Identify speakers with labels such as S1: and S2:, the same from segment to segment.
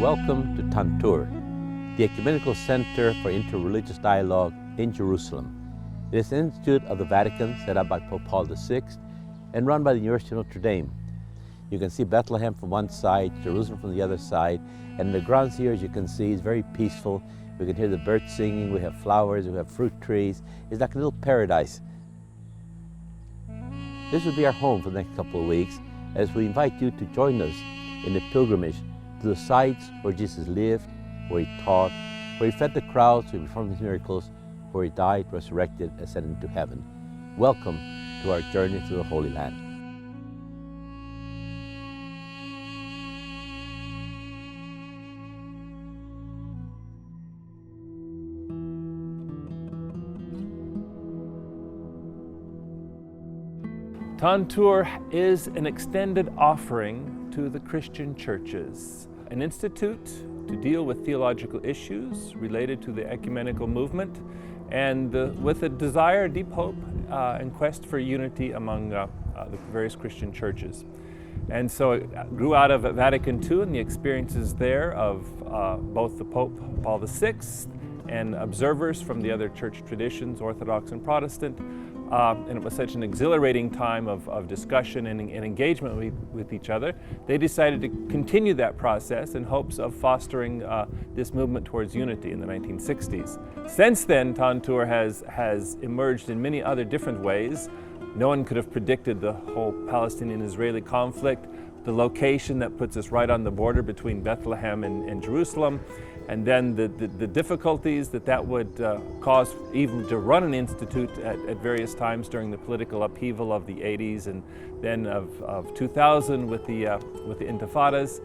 S1: Welcome to Tantur, the Ecumenical Center for Interreligious Dialogue in Jerusalem. It is an institute of the Vatican set up by Pope Paul VI and run by the University of Notre Dame. You can see Bethlehem from one side, Jerusalem from the other side, and the grounds here, as you can see, is very peaceful. We can hear the birds singing, we have flowers, we have fruit trees. It's like a little paradise. This will be our home for the next couple of weeks as we invite you to join us in the pilgrimage to the sites where Jesus lived, where he taught, where he fed the crowds, where he performed his miracles, where he died, resurrected, ascended into heaven. Welcome to our journey through the Holy Land.
S2: Tantur is an extended offering to the Christian churches, an institute to deal with theological issues related to the ecumenical movement and with a desire, deep hope, and quest for unity among the various Christian churches. And so it grew out of Vatican II and the experiences there of both the Pope Paul VI and observers from the other church traditions, Orthodox and Protestant. And it was such an exhilarating time of discussion and engagement with each other. They decided to continue that process in hopes of fostering this movement towards unity in the 1960s. Since then, Tantur has emerged in many other different ways. No one could have predicted the whole Palestinian-Israeli conflict, the location that puts us right on the border between Bethlehem and Jerusalem, and then the difficulties that would cause even to run an institute at various times during the political upheaval of the 80s and then of 2000 with the intifadas.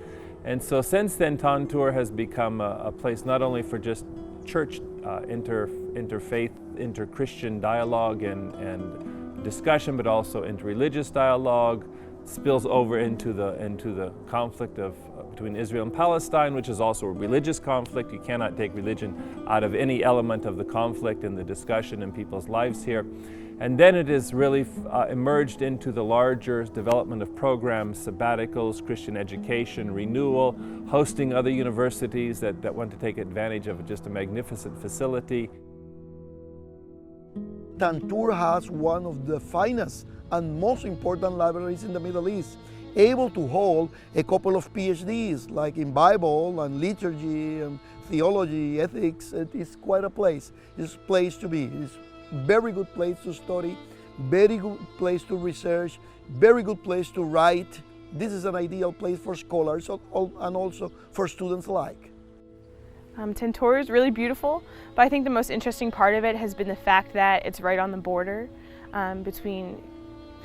S2: And so since then, Tantur has become a place not only for just church interfaith, inter-Christian dialogue and discussion, but also interreligious dialogue. Spills over into the conflict between Israel and Palestine, which is also a religious conflict. You cannot take religion out of any element of the conflict and the discussion in people's lives here. And then it has really emerged into the larger development of programs, sabbaticals, Christian education, renewal, hosting other universities that want to take advantage of just a magnificent facility.
S3: Tantur has one of the finest and most important libraries in the Middle East, able to hold a couple of PhDs, like in Bible and liturgy and theology, ethics. It is quite a place. It's a place to be. It's a very good place to study, very good place to research, very good place to write. This is an ideal place for scholars and also for students alike.
S4: Tantur is really beautiful, but I think the most interesting part of it has been the fact that it's right on the border between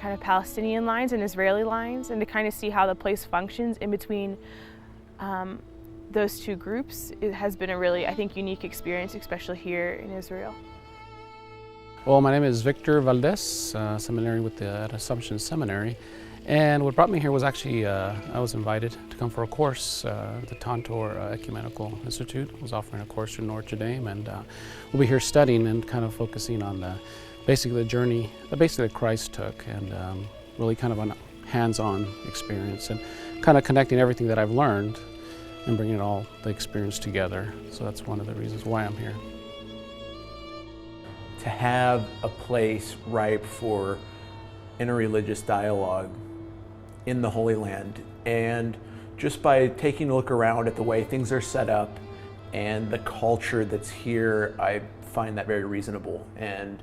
S4: kind of Palestinian lines and Israeli lines, and to kind of see how the place functions in between those two groups. It has been a really, I think, unique experience, especially here in Israel.
S5: Well, my name is Victor Valdez, seminary at Assumption Seminary, and what brought me here was actually I was invited to come for a course. The Tantur Ecumenical Institute was offering a course through Notre Dame, and we'll be here studying and kind of focusing on basically the journey that basically Christ took, and really kind of a hands-on experience and kind of connecting everything that I've learned and bringing all the experience together. So that's one of the reasons why I'm here.
S6: To have a place ripe for interreligious dialogue in the Holy Land, and just by taking a look around at the way things are set up and the culture that's here, I find that very reasonable. And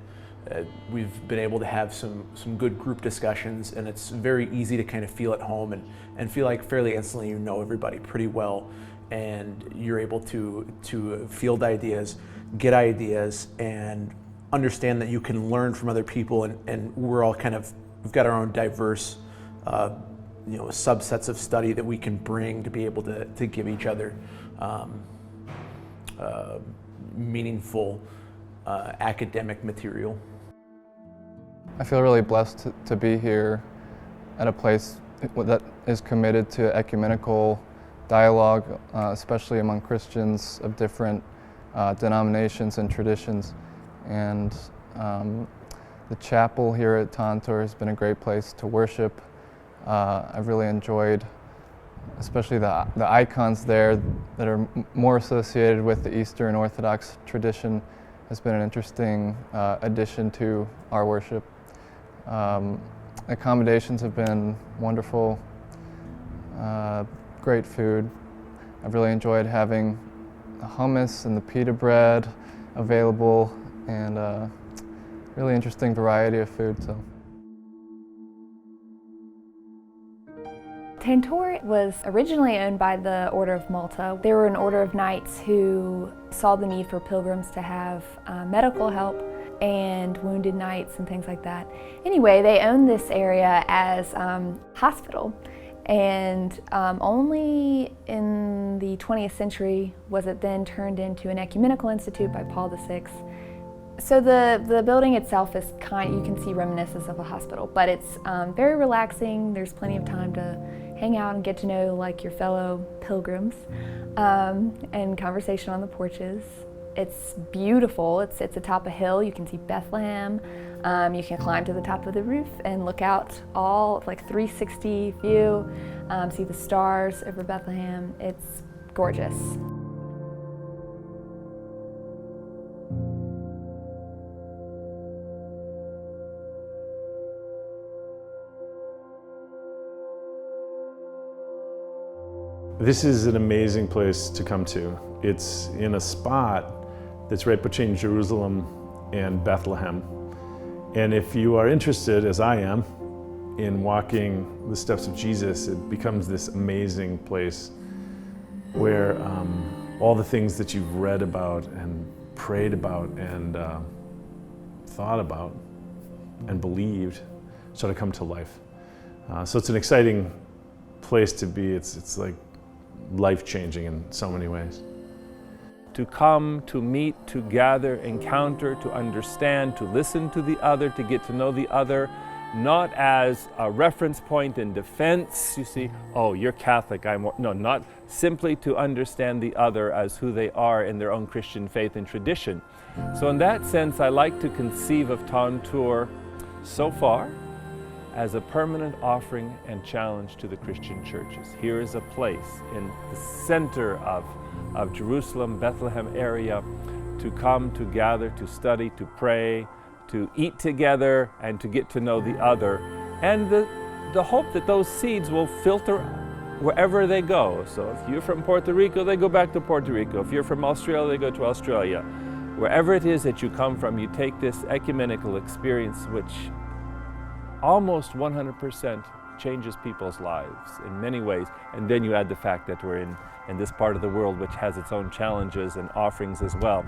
S6: we've been able to have some good group discussions, and it's very easy to kind of feel at home and feel like fairly instantly you know everybody pretty well, and you're able to field ideas, get ideas, and understand that you can learn from other people, and we're all we've got our own diverse subsets of study that we can bring to be able to give each other meaningful academic material.
S7: I feel really blessed to be here at a place that is committed to ecumenical dialogue, especially among Christians of different denominations and traditions. And the chapel here at Tantur has been a great place to worship. I've really enjoyed especially the icons there that are more associated with the Eastern Orthodox tradition has been an interesting addition to our worship. Accommodations have been wonderful, great food. I've really enjoyed having the hummus and the pita bread available, and really interesting variety of food. So.
S8: Tantur was originally owned by the Order of Malta. They were an order of knights who saw the need for pilgrims to have medical help and wounded knights and things like that. Anyway, they owned this area as hospital, and only in the 20th century was it then turned into an ecumenical institute by Paul VI. So the building itself is you can see reminiscences of a hospital, but it's very relaxing. There's plenty of time to hang out and get to know like your fellow pilgrims, and conversation on the porches. It's beautiful. It's atop a hill. You can see Bethlehem. You can climb to the top of the roof and look out all like 360 view, see the stars over Bethlehem. It's gorgeous.
S9: This is an amazing place to come to. It's in a spot that's right between Jerusalem and Bethlehem. And if you are interested, as I am, in walking the steps of Jesus, it becomes this amazing place where all the things that you've read about and prayed about and thought about and believed sort of come to life. So it's an exciting place to be. It's like life-changing in so many ways.
S2: To come, to meet, to gather, encounter, to understand, to listen to the other, to get to know the other, not as a reference point in defense, you see, oh, you're Catholic, no, not simply to understand the other as who they are in their own Christian faith and tradition. So in that sense, I like to conceive of Tantur so far as a permanent offering and challenge to the Christian churches. Here is a place in the center of Jerusalem, Bethlehem area, to come, to gather, to study, to pray, to eat together, and to get to know the other. And the hope that those seeds will filter wherever they go. So if you're from Puerto Rico, they go back to Puerto Rico. If you're from Australia, they go to Australia. Wherever it is that you come from, you take this ecumenical experience, which almost 100% changes people's lives in many ways. And then you add the fact that we're in this part of the world which has its own challenges and offerings as well.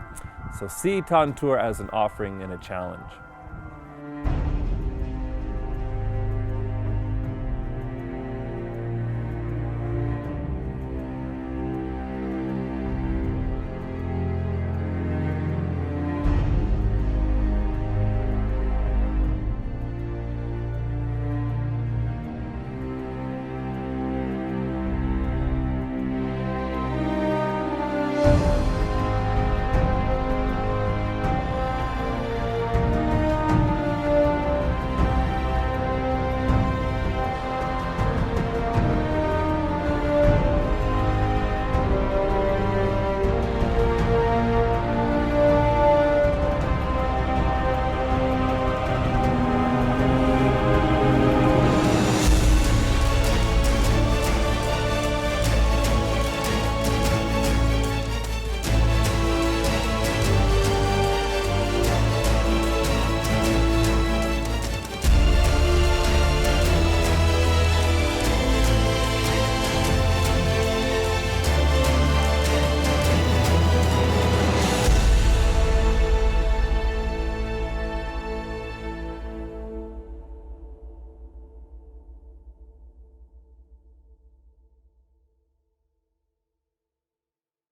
S2: So see Tantur as an offering and a challenge.